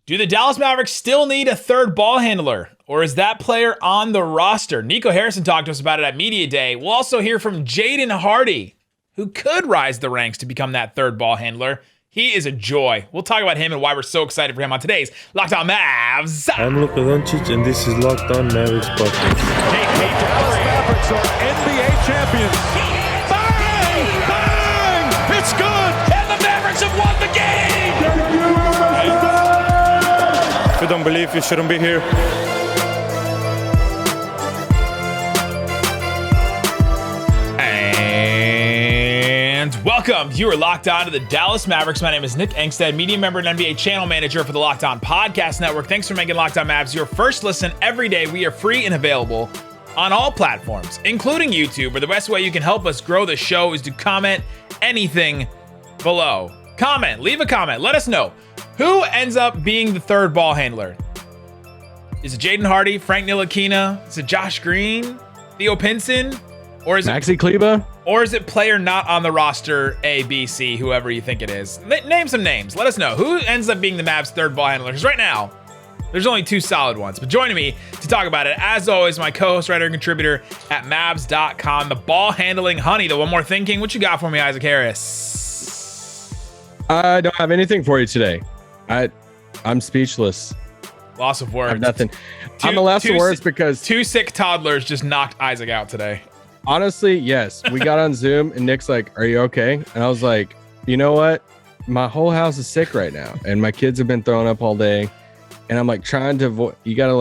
Do the Dallas Mavericks still need a third ball handler, or is that player on the roster? Nico Harrison talked to us about it at Media Day. We'll also hear from Jayden Hardy, who could rise the ranks to become that third ball handler. He is a joy. We'll talk about him and why we're so excited for him on today's Locked On Mavs. I'm Luka Doncic, and this is Locked On Mavericks podcast. The Dallas Mavericks are NBA champions. Bang! Bang! It's good! And the Mavericks have won the game! If you don't believe, you shouldn't be here. And welcome. You are locked on to the Dallas Mavericks. My name is Nick Angstadt, media member and NBA channel manager for the Locked On Podcast Network. Thanks for making Locked On Mavs your first listen every day. We are free and available on all platforms, including YouTube, where the best way you can help us grow the show is to comment anything below. Comment, leave a comment, let us know. Who ends up being the third ball handler? Is it Jaden Hardy, Frank Ntillikina? Is it Josh Green, Theo Pinson? Or is Maxi Kleba? Or is it player not on the roster, A, B, C, whoever you think it is? Name some names. Let us know. Who ends up being the Mavs third ball handler? Because right now, there's only two solid ones. But joining me to talk about it, as always, my co-host, writer, and contributor at Mavs.com, the ball handling honey, the one more thinking. What you got for me, Isaac Harris? I don't have anything for you today. I'm speechless. Loss of words. I have nothing. I'm a loss of words because two sick toddlers just knocked Isaac out today. Honestly, yes. We got on Zoom and Nick's like, "Are you okay?" And I was like, "You know what? My whole house is sick right now, and my kids have been throwing up all day." And I'm like trying to avoid. You gotta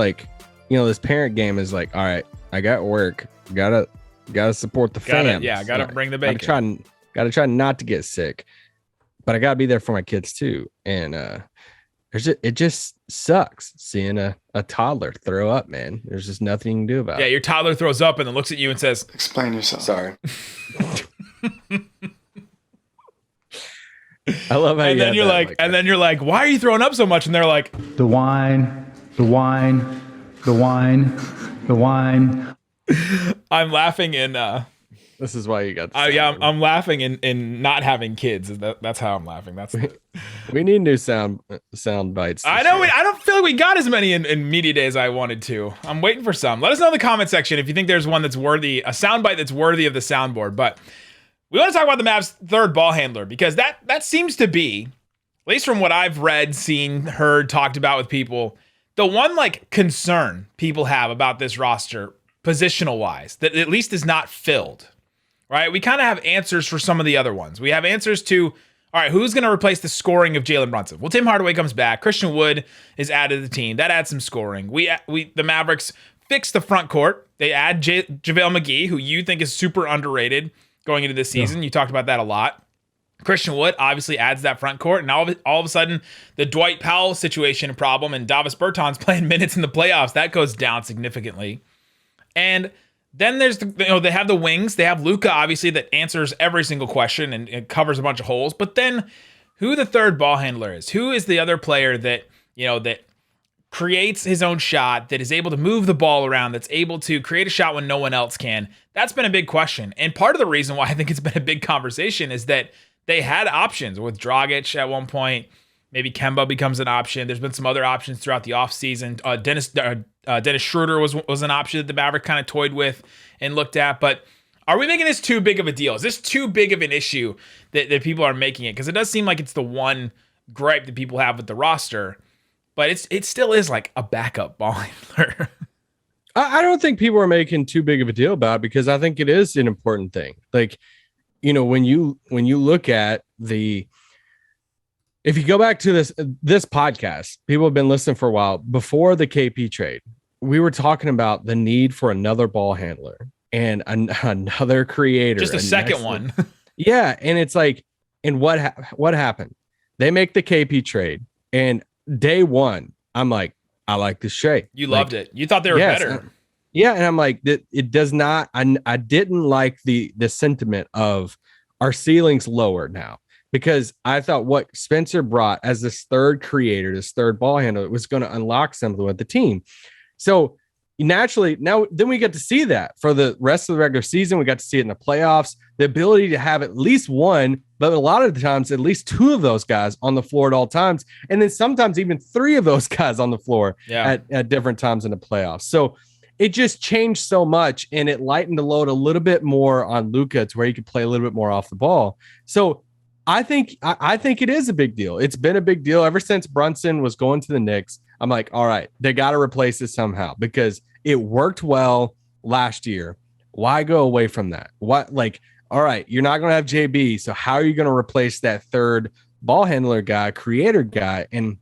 this parent game is like, all right, I got work. Gotta support the fam. Yeah, gotta bring the bacon. Gotta try not to get sick, but I gotta be there for my kids too. And it just sucks seeing a toddler throw up, man. There's just nothing you can do about it. Yeah, your toddler throws up and then looks at you and says, "Explain yourself." Sorry. I love how and then you're like, "Why are you throwing up so much?" And they're like, the wine. I'm laughing in this is why you got I'm laughing in not having kids. That's how I'm laughing. We need new sound bites. I know. I don't feel like we got as many in media day as I wanted to. I'm waiting for some. Let us know in the comment section if you think there's one that's worthy, a soundbite that's worthy of the soundboard. But we want to talk about the Mavs' third ball handler because that seems to be, at least from what I've read, seen, heard, talked about with people, the one concern people have about this roster, positional wise, that at least is not filled. Right? We kind of have answers for some of the other ones. We have answers to, all right, who's going to replace the scoring of Jalen Brunson? Well, Tim Hardaway comes back. Christian Wood is added to the team. That adds some scoring. The Mavericks fix the front court. They add JaVale McGee, who you think is super underrated going into this season. Yeah. You talked about that a lot. Christian Wood obviously adds that front court. And all of a sudden, the Dwight Powell situation problem and Davis Bertans playing minutes in the playoffs, that goes down significantly. And then there's they have the wings. They have Luka, obviously, that answers every single question and it covers a bunch of holes. But then who the third ball handler is? Who is the other player that, that creates his own shot, that is able to move the ball around, that's able to create a shot when no one else can? That's been a big question. And part of the reason why I think it's been a big conversation is that they had options with Dragic at one point. Maybe Kemba becomes an option. There's been some other options throughout the offseason. Dennis Schroeder was an option that the Mavericks kind of toyed with and looked at. But are we making this too big of a deal? Is this too big of an issue that people are making it? Because it does seem like it's the one gripe that people have with the roster. But it still is like a backup ball handler. I don't think people are making too big of a deal about it because I think it is an important thing. When you look at if you go back to this podcast, people have been listening for a while. Before the KP trade, we were talking about the need for another ball handler and another creator. Just a second one. Yeah. And it's like, and what happened? They make the KP trade. And day one, I'm like, I like this trade. You loved it. You thought they were better. Yeah. And I'm like, it does not, I didn't like the sentiment of our ceiling's lower now. Because I thought what Spencer brought as this third creator, this third ball handler, was going to unlock something with the team. So, naturally, now then we get to see that for the rest of the regular season. We got to see it in the playoffs, the ability to have at least one, but a lot of the times at least two of those guys on the floor at all times, and then sometimes even three of those guys on the floor at different times in the playoffs. So it just changed so much, and it lightened the load a little bit more on Luka to where he could play a little bit more off the ball. So I think it is a big deal. It's been a big deal ever since Brunson was going to the Knicks. I'm like, all right, they got to replace this somehow because it worked well last year. Why go away from that? What, like, all right, you're not going to have JB. So how are you going to replace that third ball handler guy, creator guy? And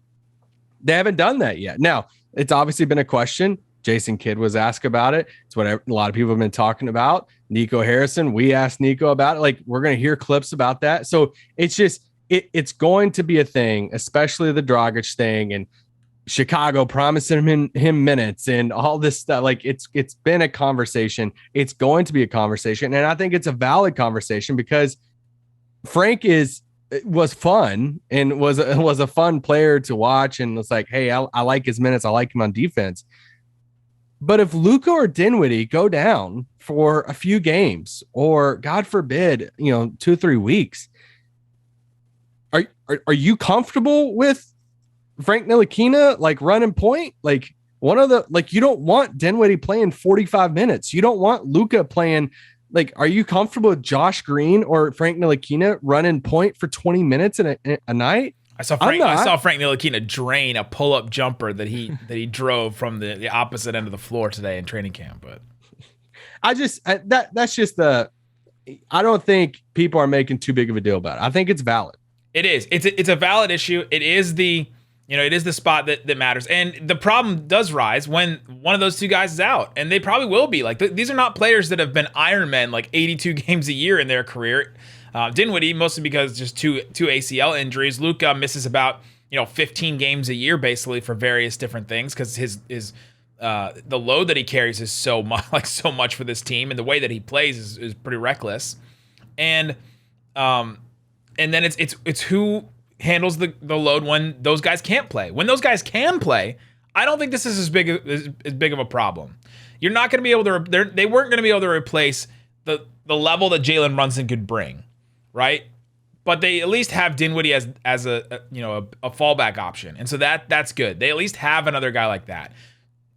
they haven't done that yet. Now, it's obviously been a question. Jason Kidd was asked about it. It's what a lot of people have been talking about. Nico Harrison, we asked Nico about it. Like, we're going to hear clips about that. So it's just, it's going to be a thing, especially the Dragic thing and Chicago promising him minutes and all this stuff. Like, it's been a conversation. It's going to be a conversation. And I think it's a valid conversation because Frank was fun and was a fun player to watch. And it's like, hey, I like his minutes. I like him on defense. But if Luka or Dinwiddie go down for a few games, or God forbid, 2-3 weeks, are you comfortable with Frank Ntillikina like running point? Like you don't want Dinwiddie playing 45 minutes. You don't want Luka playing. Like, are you comfortable with Josh Green or Frank Ntillikina running point for 20 minutes in a night? I saw Frank Ntillikina drain a pull-up jumper that he drove from the opposite end of the floor today in training camp. But that's just I don't think people are making too big of a deal about it. I think it's valid. It is. It's a valid issue. It is the spot that matters. And the problem does rise when one of those two guys is out, and they probably will be. Like, these are not players that have been Ironmen like 82 games a year in their career. Dinwiddie, mostly because just two ACL injuries. Luka misses about 15 games a year basically for various different things because his the load that he carries is so much for this team, and the way that he plays is pretty reckless. And then it's who handles the load when those guys can't play. When those guys can play, I don't think this is as big of a problem. You're not going to be able to. They weren't going to be able to replace the level that Jalen Brunson could bring. Right, but they at least have Dinwiddie as a fallback option, and so that's good. They at least have another guy like that.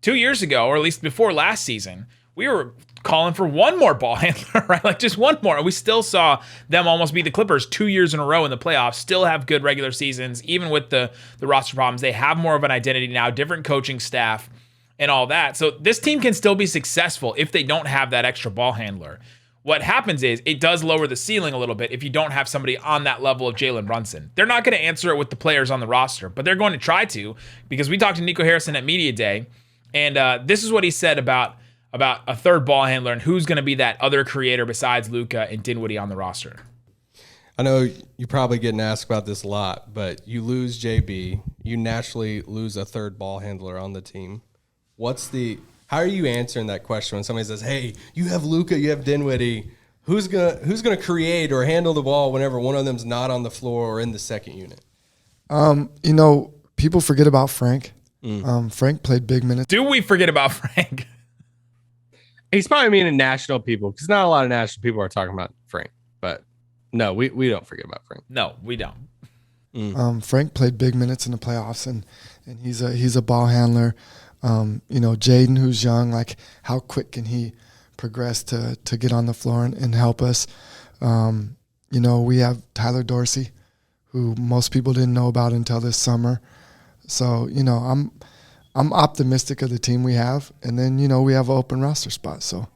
2 years ago, or at least before last season, we were calling for one more ball handler, right? Like just one more, and we still saw them almost beat the Clippers 2 years in a row in the playoffs. Still have good regular seasons, even with the roster problems. They have more of an identity now, different coaching staff, and all that. So this team can still be successful if they don't have that extra ball handler. What happens is it does lower the ceiling a little bit if you don't have somebody on that level of Jalen Brunson. They're not going to answer it with the players on the roster, but they're going to try to, because we talked to Nico Harrison at Media Day, and this is what he said about a third ball handler and who's going to be that other creator besides Luka and Dinwiddie on the roster. I know you're probably getting asked about this a lot, but you lose JB, you naturally lose a third ball handler on the team. How are you answering that question when somebody says, "Hey, you have Luka, you have Dinwiddie, who's gonna create or handle the ball whenever one of them's not on the floor or in the second unit?" People forget about Frank. Frank played big minutes. Do we forget about Frank? He's probably meaning national people, because not a lot of national people are talking about Frank. But no, we don't forget about Frank. No, we don't. Frank played big minutes in the playoffs, and he's a ball handler. Jayden, who's young, like how quick can he progress to get on the floor and help us? We have Tyler Dorsey, who most people didn't know about until this summer. So, I'm optimistic of the team we have, and then, we have an open roster spot. So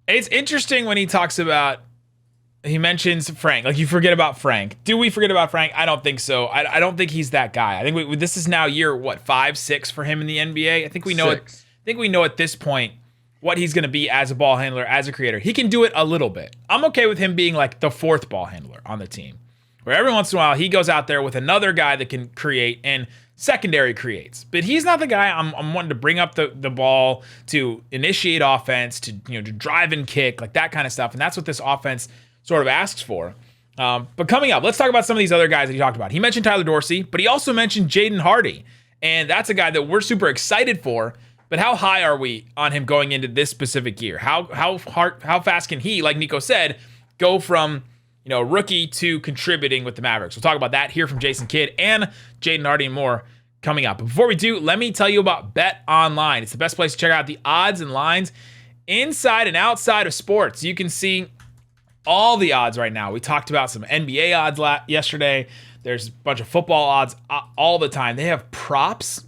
it's interesting when he mentions Frank. Like, you forget about Frank. Do we forget about Frank? I don't think so. I don't think he's that guy. I think this is now year 5, 6 for him in the NBA. I think we know it. I think we know at this point what he's going to be as a ball handler, as a creator. He can do it a little bit. I'm okay with him being like the fourth ball handler on the team, where every once in a while he goes out there with another guy that can create and secondary creates. But he's not the guy I'm wanting to bring up the ball, to initiate offense, to to drive and kick, like that kind of stuff. And that's what this offense sort of asks for. But coming up, let's talk about some of these other guys that he talked about. He mentioned Tyler Dorsey, but he also mentioned Jayden Hardy. And that's a guy that we're super excited for, But how high are we on him going into this specific year? How fast can he, like Nico said, go from rookie to contributing with the Mavericks? We'll talk about that here from Jason Kidd and Jayden Hardy and more coming up. But before we do, let me tell you about BetOnline. It's the best place to check out the odds and lines inside and outside of sports. You can see all the odds right now. We talked about some NBA odds yesterday. There's a bunch of football odds all the time. They have props.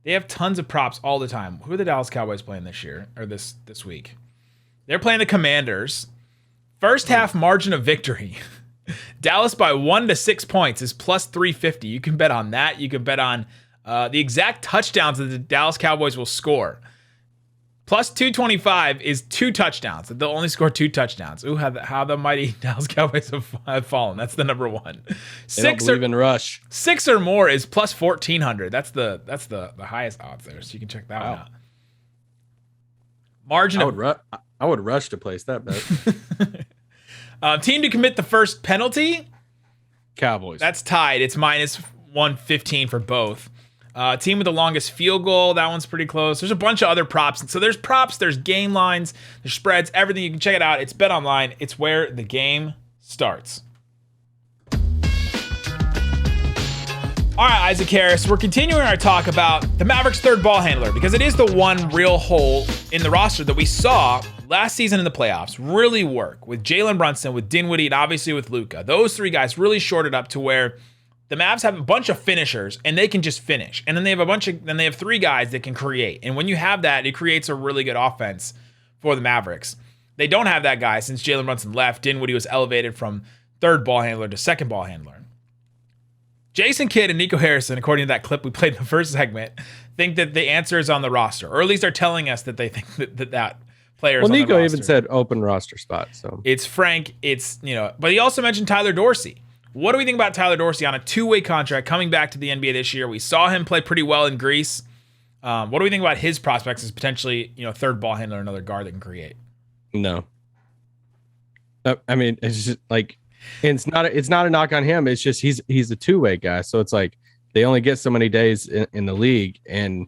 They have tons of props all the time. Who are the Dallas Cowboys playing this year or this week? They're playing the Commanders. First half margin of victory. Dallas by 1 to 6 points is plus 350. You can bet on that. You can bet on the exact touchdowns that the Dallas Cowboys will score. Plus 225 is 2 touchdowns. They'll only score 2 touchdowns. Ooh, how the mighty Dallas Cowboys have fallen. That's the number one. They don't believe in rush. 6 or more is plus 1,400. That's the highest odds there. So you can check that one out. Margin. I would rush to place that bet. Team to commit the first penalty. Cowboys. That's tied. It's minus 115 for both. Team with the longest field goal, that one's pretty close. There's a bunch of other props. So there's props, there's game lines, there's spreads, everything. You can check it out. It's BetOnline. It's where the game starts. All right, Isaac Harris, we're continuing our talk about the Mavericks' third ball handler because it is the one real hole in the roster that we saw last season in the playoffs really work with Jalen Brunson, with Dinwiddie, and obviously with Luka. Those three guys really shorted up to where the Mavs have a bunch of finishers and they can just finish. And then they have 3 guys that can create. And when you have that, it creates a really good offense for the Mavericks. They don't have that guy since Jalen Brunson left. Dinwiddie was elevated from third ball handler to second ball handler. Jason Kidd and Nico Harrison, according to that clip we played in the first segment, think that the answer is on the roster, or at least are telling us that they think that player is on the roster. Well, Nico even said open roster spot. So it's Frank. It's but he also mentioned Tyler Dorsey. What do we think about Tyler Dorsey on a 2-way contract coming back to the NBA this year? We saw him play pretty well in Greece. What do we think about his prospects as potentially, third ball handler, another guard that can create? No. I mean, it's just like it's not a knock on him. It's just he's a 2-way guy. So it's like they only get so many days in the league, and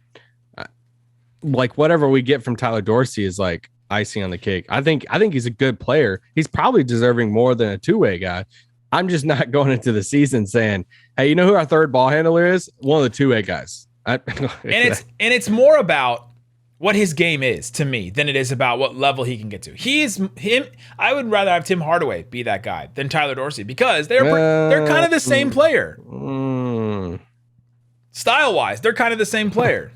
like whatever we get from Tyler Dorsey is like icing on the cake. I think he's a good player. He's probably deserving more than a 2-way guy. I'm just not going into the season saying, hey, you know who our third ball handler is? One of the 2-way guys. And it's more about what his game is to me than it is about what level he can get to. I would rather have Tim Hardaway be that guy than Tyler Dorsey because they're kind of the same player. Style-wise, they're kind of the same player.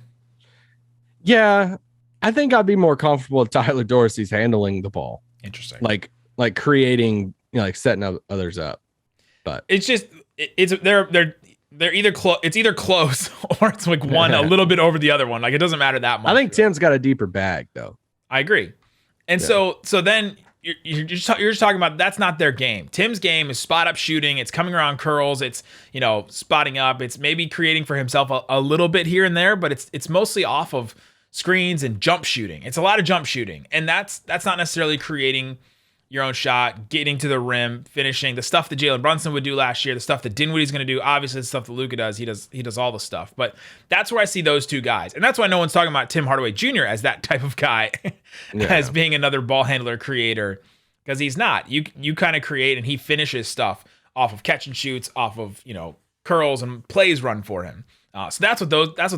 Yeah, I think I'd be more comfortable with Tyler Dorsey's handling the ball. Interesting. Like creating, like setting others up. But it's just they're either it's either close or it's like one a little bit over the other one. Like it doesn't matter that much. I think Tim's got a deeper bag though. I agree. And so then you're just talking about that's not their game. Tim's game is spot up shooting. It's coming around curls. It's spotting up. It's maybe creating for himself a little bit here and there, but it's mostly off of screens and jump shooting. It's a lot of jump shooting, and that's not necessarily creating your own shot, getting to the rim, finishing, the stuff that Jalen Brunson would do last year, the stuff that Dinwiddie's going to do, obviously the stuff that Luka does. He does all the stuff. But that's where I see those two guys. And that's why no one's talking about Tim Hardaway Jr. as that type of guy, as being another ball handler creator, because he's not. You kind of create and he finishes stuff off of catch and shoots, off of, curls and plays run for him. So that's what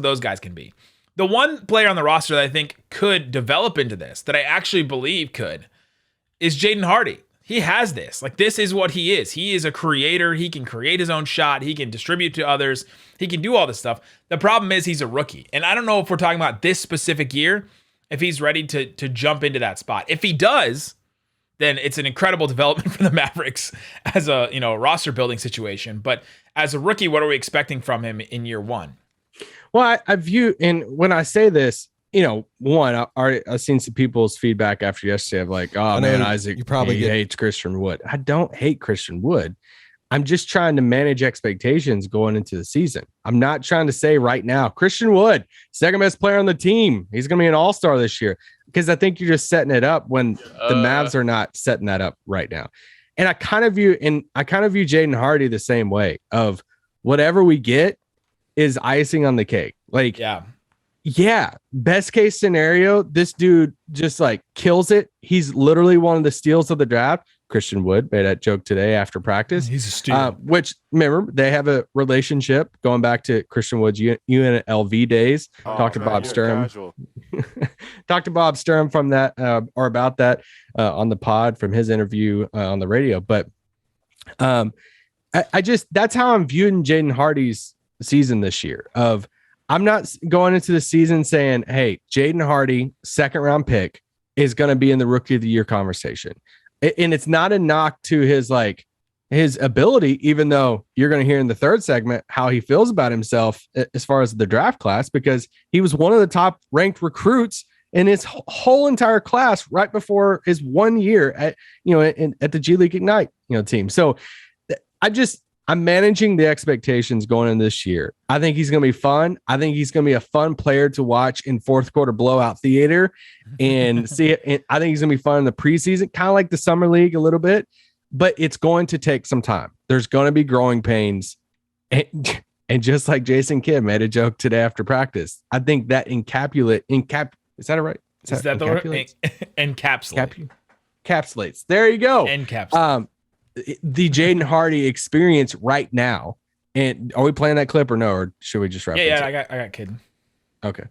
those guys can be. The one player on the roster that I think could develop into this, that I actually believe could, is Jayden Hardy. He has this. Like, this is what he is. He is a creator. He can create his own shot. He can distribute to others. He can do all this stuff. The problem is he's a rookie. And I don't know if we're talking about this specific year, if he's ready to jump into that spot. If he does, then it's an incredible development for the Mavericks as a roster building situation. But as a rookie, what are we expecting from him in year one? Well, I view, and when I say this, I've seen some people's feedback after yesterday of like, oh man, Isaac, you probably hates Christian Wood. I don't hate Christian Wood. I'm just trying to manage expectations going into the season. I'm not trying to say right now, Christian Wood, second best player on the team. He's going to be an all-star this year, because I think you're just setting it up when the Mavs are not setting that up right now. And I kind of view Jayden Hardy the same way, of whatever we get is icing on the cake. Like, yeah, Yeah, best case scenario, this dude just like kills it. He's literally one of the steals of the draft. Christian Wood made that joke today after practice. He's a steal. Which, remember, they have a relationship going back to Christian Wood's UNLV days. Talked to Bob Sturm. Talked to Bob Sturm from that or about that on the pod from his interview on the radio. But I just, that's how I'm viewing Jayden Hardy's season this year. I'm not going into the season saying, hey, Jayden Hardy, second round pick, is going to be in the rookie of the year conversation. And it's not a knock to his ability, even though you're going to hear in the third segment how he feels about himself as far as the draft class, because he was one of the top ranked recruits in his whole entire class right before his 1 year at the G League Ignite team. So I'm managing the expectations going into this year. I think he's going to be fun. I think he's going to be a fun player to watch in fourth quarter blowout theater and see it. And I think he's going to be fun in the preseason, kind of like the summer league a little bit, but it's going to take some time. There's going to be growing pains. And just like Jason Kidd made a joke today after practice, I think that is that right? Is that the word? Encapsulates. There you go. Encapsulates. The Jayden Hardy experience right now. And are we playing that clip or no? Or should we just reference it? I got Kidd. Okay.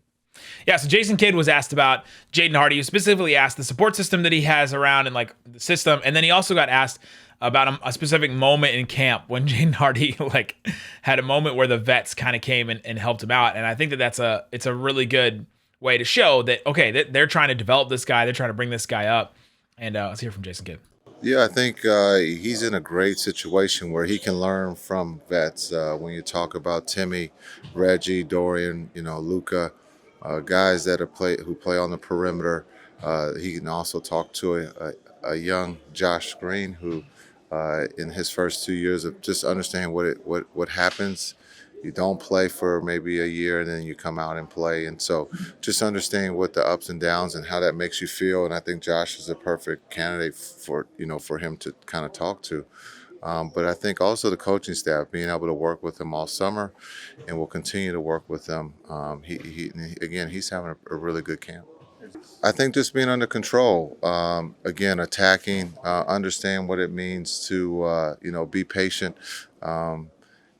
Yeah, so Jason Kidd was asked about Jayden Hardy. He specifically asked the support system that he has around and like the system. And then he also got asked about a specific moment in camp when Jayden Hardy had a moment where the vets kind of came and helped him out. And I think that it's a really good way to show that, okay, that they're trying to develop this guy. They're trying to bring this guy up. And let's hear from Jason Kidd. Yeah, I think he's in a great situation where he can learn from vets. When you talk about Timmy, Reggie, Dorian, Luka, guys that who play on the perimeter, he can also talk to a young Josh Green who, in his first 2 years of just understanding what happens. You don't play for maybe a year and then you come out and play. And so just understanding what the ups and downs and how that makes you feel. And I think Josh is a perfect candidate for him to kind of talk to. But I think also the coaching staff, being able to work with him all summer, and we'll continue to work with him. He's having a really good camp. I think just being under control, attacking, understand what it means to, be patient.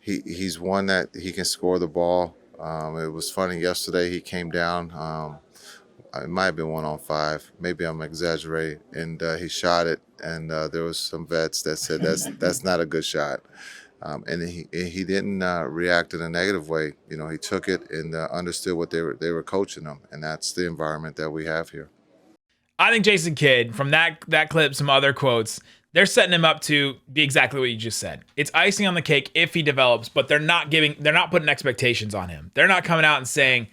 He's one that he can score the ball. It was funny yesterday. He came down. It might have been 1-on-5. Maybe I'm exaggerating. And he shot it. And there was some vets that said that's not a good shot. And he didn't react in a negative way. He took it and understood what they were coaching him. And that's the environment that we have here. I think Jason Kidd, from that clip, some other quotes, they're setting him up to be exactly what you just said. It's icing on the cake if he develops, but they're not putting expectations on him. They're not coming out and saying,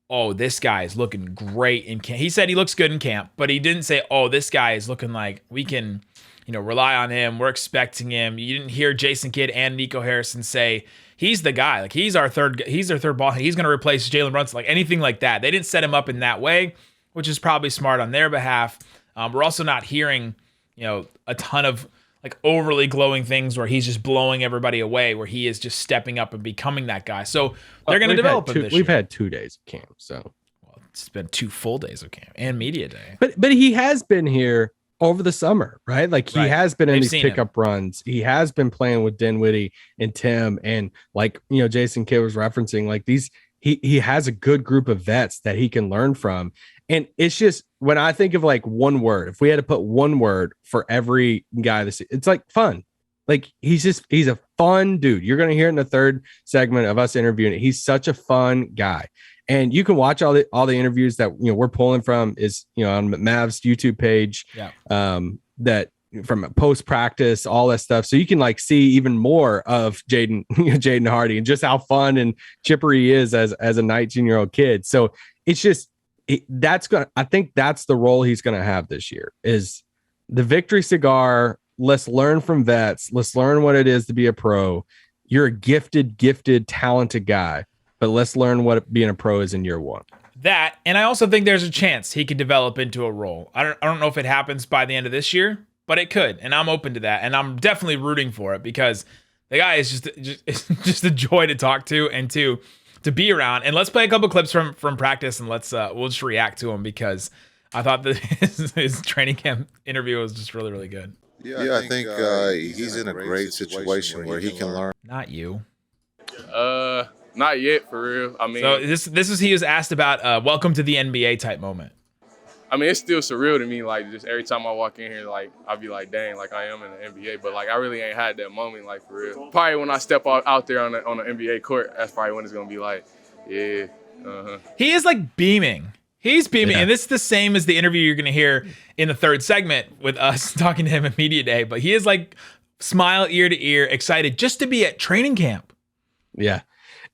oh, this guy is looking great in camp. He said he looks good in camp, but he didn't say, oh, this guy is looking like we can, rely on him. We're expecting him. You didn't hear Jason Kidd and Nico Harrison say he's the guy. Like he's their third ball. He's going to replace Jalen Brunson, like anything like that. They didn't set him up in that way, which is probably smart on their behalf. We're also not hearing a ton of like overly glowing things where he's just blowing everybody away, where he is just stepping up and becoming that guy. So they're going to develop him this year. We've had 2 days of camp, so it's been 2 full days of camp and media day. But he has been here over the summer, right? Like he has been in these pickup runs. He has been playing with Dinwiddie and Tim, and like Jason Kidd was referencing, like these. He has a good group of vets that he can learn from. And it's just when I think of like one word, if we had to put one word for every guy, it's like fun. Like he's a fun dude. You're going to hear in the third segment of us interviewing it. He's such a fun guy. And you can watch all the interviews that we're pulling from is on Mavs YouTube page. Yeah. That from post practice, all that stuff. So you can like see even more of Jayden Hardy and just how fun and chipper he is as a 19-year-old kid. So it's just I think that's the role he's going to have this year is the victory cigar. Let's learn from vets. Let's learn what it is to be a pro. You're a gifted, talented guy, but let's learn what being a pro is in year one. That, and I also think there's a chance he could develop into a role. I don't know if it happens by the end of this year, but it could, and I'm open to that, and I'm definitely rooting for it because the guy is just a joy to talk to and to to be around. And let's play a couple clips from practice, and we'll just react to him because I thought that his training camp interview was just really, really good. Yeah, I think he's in a great situation where he can learn. Not you. Not yet, for real. I mean, so this is he was asked about welcome to the NBA type moment. I mean, it's still surreal to me. Like, just every time I walk in here, like, I'll be like, dang, like I am in the NBA. But like, I really ain't had that moment, like, for real. Probably when I step out there on the NBA court, that's probably when it's gonna be like, yeah. He is like beaming. He's beaming, and this is the same as the interview you're going to hear in the third segment with us talking to him at Media Day. But he is like smile ear to ear, excited just to be at training camp. Yeah.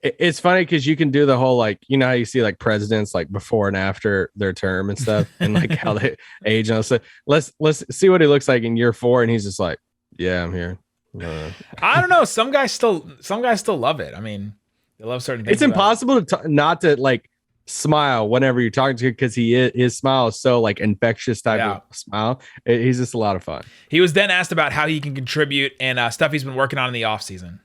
It's funny because you can do the whole, like, you know how you see like presidents like before and after their term and stuff and like how they age. And so let's see what he looks like in year 4. And he's just like, yeah, I'm here. I don't know. Some guys still love it. I mean, they love certain things. It's impossible to not to like smile whenever you're talking to him because his smile is so like infectious type of smile. He's just a lot of fun. He was then asked about how he can contribute and stuff he's been working on in the offseason.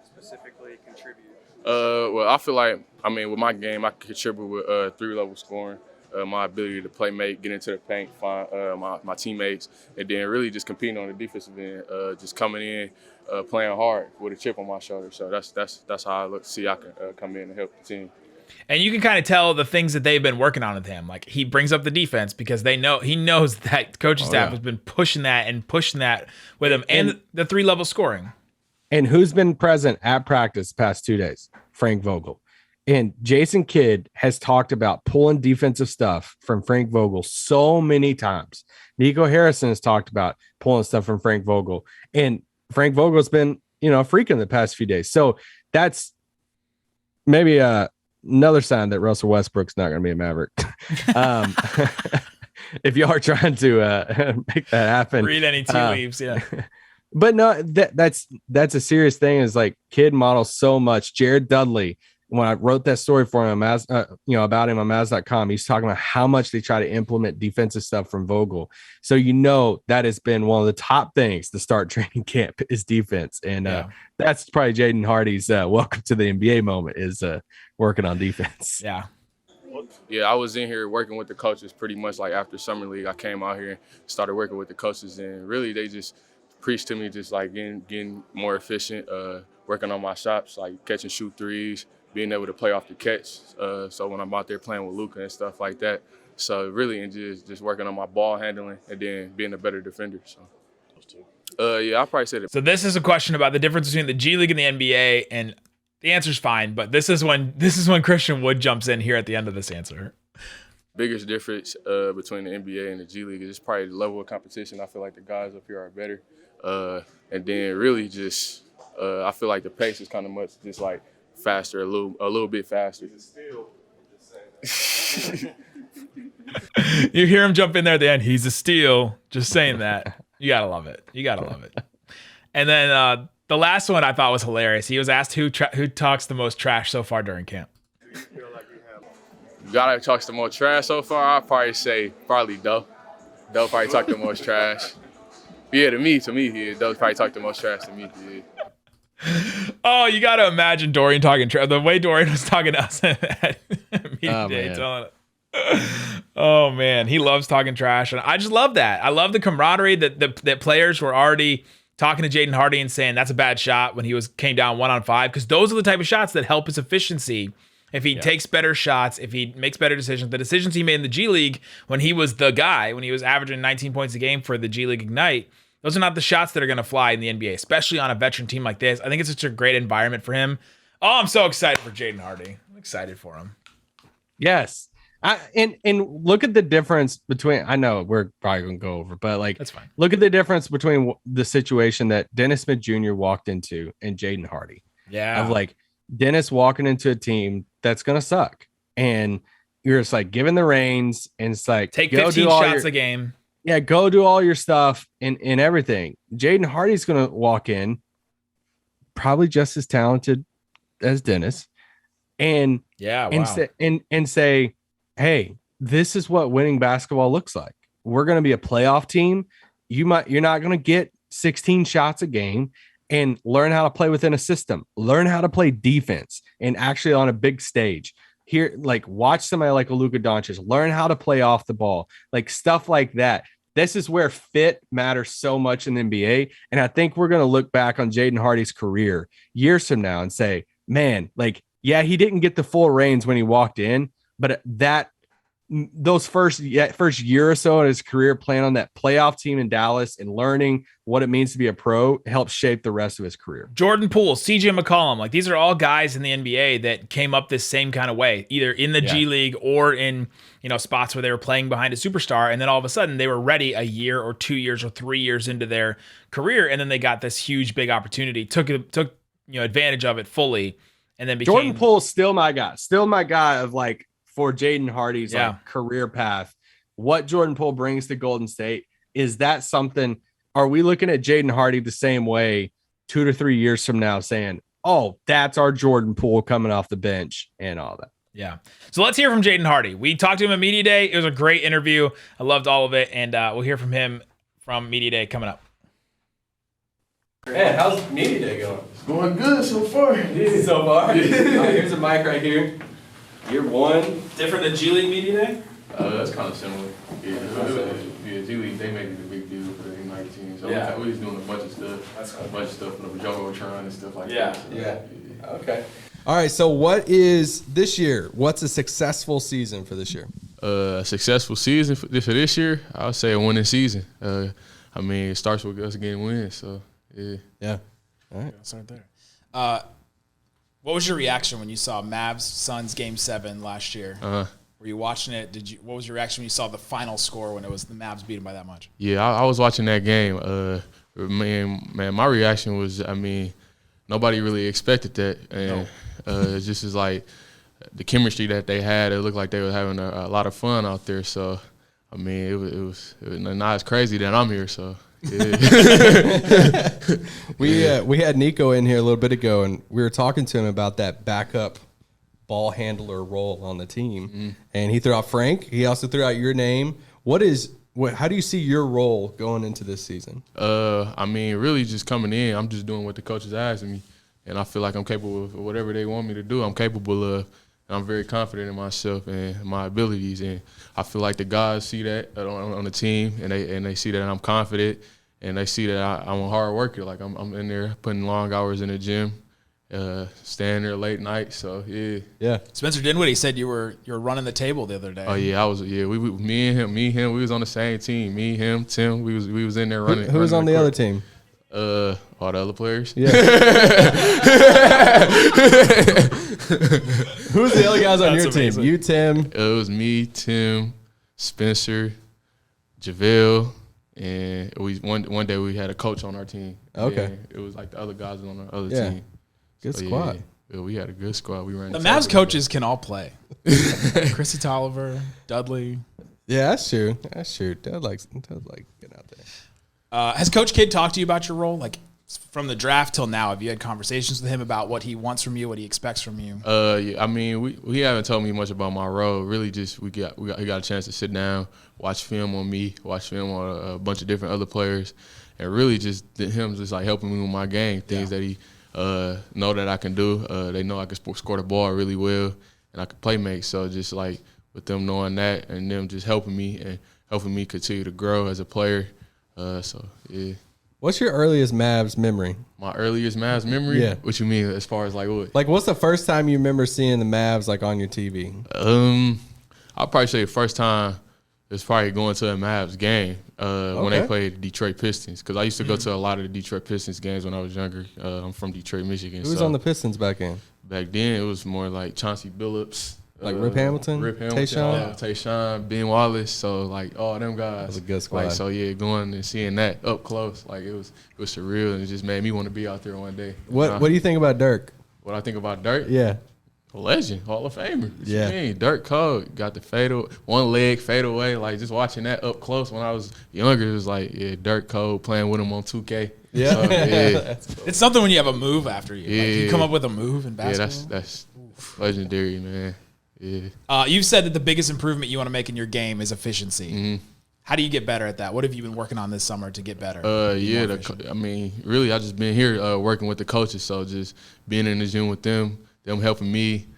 Specifically contribute. Well, I feel like, I mean, with my game, I can contribute with 3-level scoring, my ability to play make, get into the paint, find my teammates, and then really just competing on the defensive end, just coming in, playing hard with a chip on my shoulder. So that's how I see I can come in and help the team. And you can kind of tell the things that they've been working on with him. Like, he brings up the defense because he knows that coaching staff has been pushing that with him, and the 3-level scoring. And who's been present at practice the past 2 days? Frank Vogel. And Jason Kidd has talked about pulling defensive stuff from Frank Vogel so many times. Nico Harrison has talked about pulling stuff from Frank Vogel. And Frank Vogel's been, freaking the past few days. So that's maybe another sign that Russell Westbrook's not going to be a Maverick. If y'all are trying to make that happen. Read any tea leaves, yeah. But no, that's a serious thing. Is like Kidd models so much. Jared Dudley, when I wrote that story for him, about him on Mavs.com, he's talking about how much they try to implement defensive stuff from Vogel. So that has been one of the top things to start training camp is defense, and that's probably Jayden Hardy's welcome to the NBA moment is working on defense. Yeah. Yeah, I was in here working with the coaches pretty much like after Summer League. I came out here and started working with the coaches, and really they just preached to me just like getting more efficient, working on my shots, like catch and shoot threes, being able to play off the catch. So when I'm out there playing with Luka and stuff like that. So really, and just working on my ball handling and then being a better defender. So, yeah, I'll probably say that. So this is a question about the difference between the G League and the NBA, and the answer's fine, but this is when Christian Wood jumps in here at the end of this answer. Biggest difference between the NBA and the G League is just probably the level of competition. I feel like the guys up here are better. And then really just, I feel like the pace is kind of much just like faster, a little bit faster. You hear him jump in there at the end. He's a steal. Just saying that. You gotta love it. And then the last one I thought was hilarious. He was asked who talks the most trash so far during camp. Gotta talks the most trash so far. I'd probably say Doe. Doe probably talked the most trash. Yeah, to me, yeah. Doe probably talked the most trash to me. Yeah. Oh, you got to imagine Dorian talking trash. The way Dorian was talking to us at Media Day. Oh, man. He loves talking trash. And I just love that. I love the camaraderie that players were already talking to Jayden Hardy and saying that's a bad shot when he came down 1-on-5, because those are the type of shots that help his efficiency. If he takes better shots, if he makes better decisions, the decisions he made in the G League when he was the guy, when he was averaging 19 points a game for the G League Ignite, those are not the shots that are going to fly in the NBA, especially on a veteran team like this. I think it's such a great environment for him. Oh, I'm so excited for Jayden Hardy. I'm excited for him. Yes. And look at the difference between, I know we're probably going to go over, but like, that's fine. Look at the difference between the situation that Dennis Smith Jr. walked into and Jayden Hardy. Yeah. Of like Dennis walking into a team that's going to suck. And you're just like given the reins and it's like, take 15 shots a game. Yeah. Go do all your stuff and everything. Jayden Hardy's going to walk in probably just as talented as Dennis. And say, hey, this is what winning basketball looks like. We're going to be a playoff team. You're not going to get 16 shots a game. and learn how to play within a system, learn how to play defense and actually on a big stage. Here, like watch somebody like a Luka Doncic, learn how to play off the ball, like stuff like that. This is where fit matters so much in the NBA. And I think we're going to look back on Jayden Hardy's career years from now and say, man, like, yeah, he didn't get the full reins when he walked in, but those first year or so in his career playing on that playoff team in Dallas and learning what it means to be a pro helped shape the rest of his career. Jordan Poole, CJ McCollum, like these are all guys in the NBA that came up this same kind of way, either in the G League or in, spots where they were playing behind a superstar. And then all of a sudden they were ready a year or 2 years or 3 years into their career. And then they got this huge, big opportunity, took advantage of it fully. And then became Jordan Poole's still my guy of like, for Jayden Hardy's like career path, what Jordan Poole brings to Golden State, is that something? Are we looking at Jayden Hardy the same way 2 to 3 years from now, saying, "Oh, that's our Jordan Poole coming off the bench" and all that? Yeah. So let's hear from Jayden Hardy. We talked to him at Media Day. It was a great interview. I loved all of it, and we'll hear from him from Media Day coming up. Man, how's Media Day going? It's going good so far. Easy so far. Here's a mic right here. Year one. Different than G League Media Day? That's kind of similar. Yeah, G League, they made it a big deal for the Ignite team. So we was doing a bunch of stuff. That's cool. A bunch of stuff from the Jumbotron and stuff like that. So, yeah. Okay. All right, so what is this year? What's a successful season for this year? A successful season for this year, I would say a winning season. It starts with us getting wins, so yeah. Yeah. All right. I'll start there. What was your reaction when you saw Mavs Suns Game 7 last year? Were you watching it? What was your reaction when you saw the final score when it was the Mavs beating by that much? Yeah, I was watching that game. Man, my reaction was, nobody really expected that, and it's just is like the chemistry that they had. It looked like they were having a lot of fun out there. So, it was not as crazy that I'm here. So. Yeah. We had Nico in here a little bit ago, and we were talking to him about that backup ball handler role on the team. And he threw out Frank. He also threw out your name. How do you see your role going into this season? Really just coming in. I'm just doing what the coaches asked me, and I feel like I'm capable of whatever they want me to do. I'm capable of. And I'm very confident in myself and my abilities, and I feel like the guys see that on the team, and they see that I'm confident, and they see that I'm a hard worker. Like I'm in there putting long hours in the gym, staying there late night. So yeah. Spencer Dinwiddie said you were running the table the other day. Oh yeah, I was. Yeah, me and him, we was on the same team. Me, him, Tim, we was in there running. Who was on the other team? All the other players. Yeah. Who's the other guys on your team? You, Tim. It was me, Tim, Spencer, JaVale, and one day we had a coach on our team. Okay. And it was like the other guys on our other team. Good squad. Yeah, we had a good squad. We ran. The Mavs coaches can all play. Chrissy Tolliver, Dudley. Yeah, that's true. Dud likes getting out there. Has Coach Kidd talked to you about your role, like from the draft till now? Have you had conversations with him about what he wants from you, what he expects from you? Yeah, we haven't told me much about my role. Really, just we got a chance to sit down, watch film on me, watch film on a bunch of different other players, and really just him just like helping me with my game, things that he know that I can do. They know I can score the ball really well, and I can play make. So just like with them knowing that, and them just helping me continue to grow as a player. So yeah. What's your earliest Mavs memory? My earliest Mavs memory? Yeah. What you mean as far as like what? Like, what's the first time you remember seeing the Mavs like on your TV? I'll probably say the first time is probably going to a Mavs game when they played the Detroit Pistons, because I used to go to a lot of the Detroit Pistons games when I was younger. I'm from Detroit, Michigan. Who was on the Pistons back then? Back then, it was more like Chauncey Billups. Like Rip Hamilton? Tayshaun, Ben Wallace, so like all them guys. That was a good squad. Like, so yeah, going and seeing that up close, like it was surreal, and it just made me want to be out there one day. What do you think about Dirk? What I think about Dirk? Yeah. A legend, Hall of Famer. Yeah. What you mean? Dirk cold, got the one leg fade away. Like just watching that up close when I was younger, it was like, yeah, Dirk cold, playing with him on 2K. Yeah. So, yeah. Cool. It's something when you have a move after you. Yeah. Like you come up with a move in basketball. Yeah, that's legendary, man. Yeah. You've said that the biggest improvement you want to make in your game is efficiency. Mm-hmm. How do you get better at that? What have you been working on this summer to get better? Really, I just been here working with the coaches. So just being in the gym with them helping me,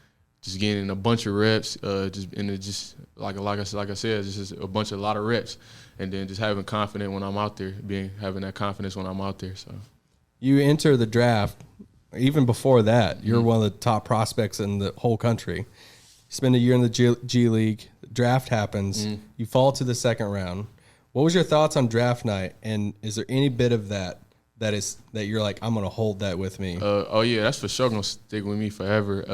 just getting a bunch of reps, like I said, just a lot of reps, and then just having confidence when I'm out there, having that confidence when I'm out there. So you enter the draft. Even before that, you're one of the top prospects in the whole country. You spend a year in the G League. Draft happens. You fall to the second round. What was your thoughts on draft night? And is there any bit of that you're like, I'm going to hold that with me? That's for sure going to stick with me forever.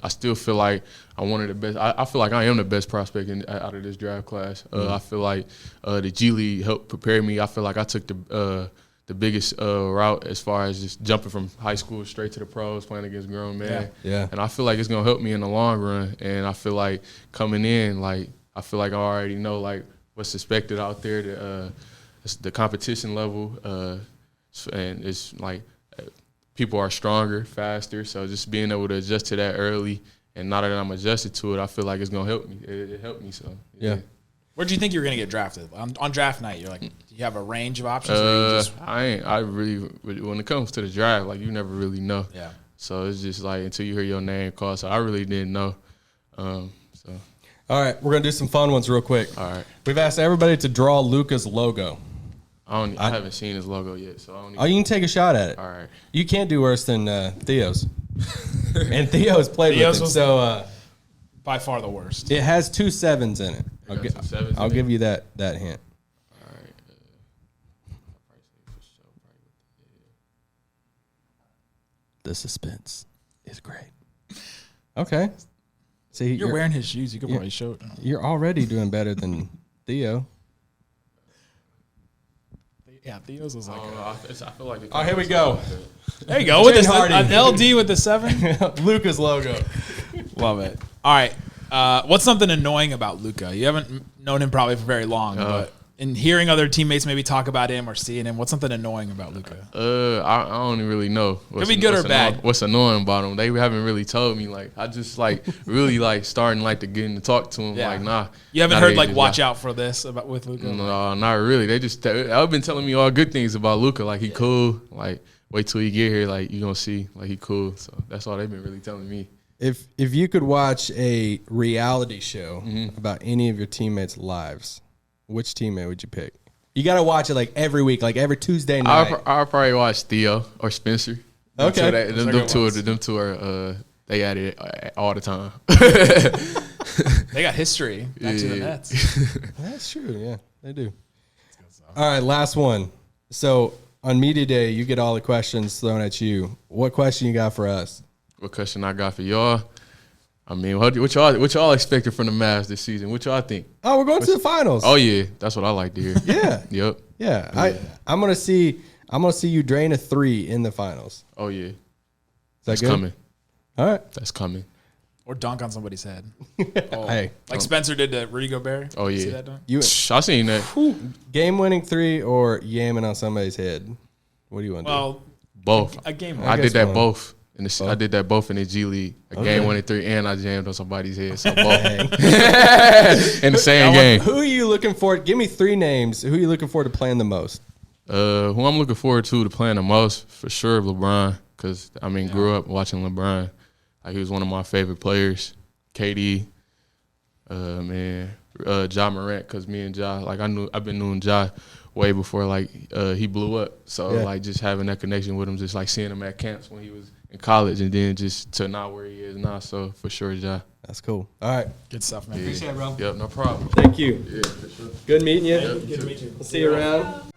I still feel like I'm one of the best. I feel like I am the best prospect out of this draft class. I feel like the G League helped prepare me. I feel like I took the biggest route as far as just jumping from high school straight to the pros, playing against grown men. Yeah. And I feel like it's going to help me in the long run. And I feel like coming in, I feel like I already know, what's expected out there, the competition level. And it's people are stronger, faster. So just being able to adjust to that early. And now that I'm adjusted to it, I feel like it's going to help me. It helped me, so yeah. Where do you think you were going to get drafted? On draft night, you're like, do you have a range of options? When it comes to the draft, you never really know. Yeah. So it's just until you hear your name called. So I really didn't know. All right, we're going to do some fun ones real quick. All right. We've asked everybody to draw Luka's logo. I haven't seen his logo yet, so I don't. You can take a shot at it. All right. You can't do worse than Theo's. And Theo's played with him, so by far the worst. it has 2 7s in it. I'll give you that hint. All right. The suspense is great. Okay. See, You're wearing his shoes. You could probably show it. You're already doing better than Theo. Yeah, Theo's was like. I feel like. Oh, here we go. There you go. With Jayden Hardy. an LD with the 7. Luka's logo. Love it. All right. What's something annoying about Luka? You haven't known him probably for very long, but in hearing other teammates maybe talk about him or seeing him, what's something annoying about Luka? I don't really know. Could be good or bad. What's annoying about him? They haven't really told me. I just really starting to get in to talk to him. Yeah. Nah. You haven't heard watch out for this with Luka? No, not really. I've been telling me all good things about Luka. He cool. Wait till he get here. You gonna see. He cool. So that's all they've been really telling me. If you could watch a reality show about any of your teammates' lives, which teammate would you pick? You got to watch it every week, every Tuesday night. I'll probably watch Theo or Spencer. Okay. Them two are they at it all the time. They got history back to the Nets. That's true. Yeah, they do. All right, last one. So on media day, you get all the questions thrown at you. What question you got for us? What question I got for y'all? I mean, what y'all expected from the Mavs this season? What y'all think? Oh, we're going to the finals. Oh yeah, that's what I like to hear. Yeah. Yep. Yeah. I'm gonna see you drain a 3 in the finals. Oh yeah. Is that That's good? coming. All right. That's coming. Or dunk on somebody's head. Hey. Like Spencer did to Rudy Gobert. Oh, yeah. See that dunk? I seen that. Game-winning 3 or yamming on somebody's head? What do you want to do? Well, Both. a game. I did guess that both. I did that both in the G League. Game-winning 3, and I jammed on somebody's head. So both. In the same game. Who are you looking for? Give me 3 names. Who are you looking forward to playing the most? Who I'm looking forward to playing the most, for sure, LeBron. Because, grew up watching LeBron. He was one of my favorite players. KD, Ja Morant, because me and Ja, I've been knowing Ja way before he blew up. So just having that connection with him, just seeing him at camps when he was in college, and then just to now where he is now. So for sure, Ja. That's cool. All right. Good stuff, man. Appreciate it, bro. Yep, no problem. Thank you. Yeah, for sure. Good meeting you. Good to meet you. We'll see you around.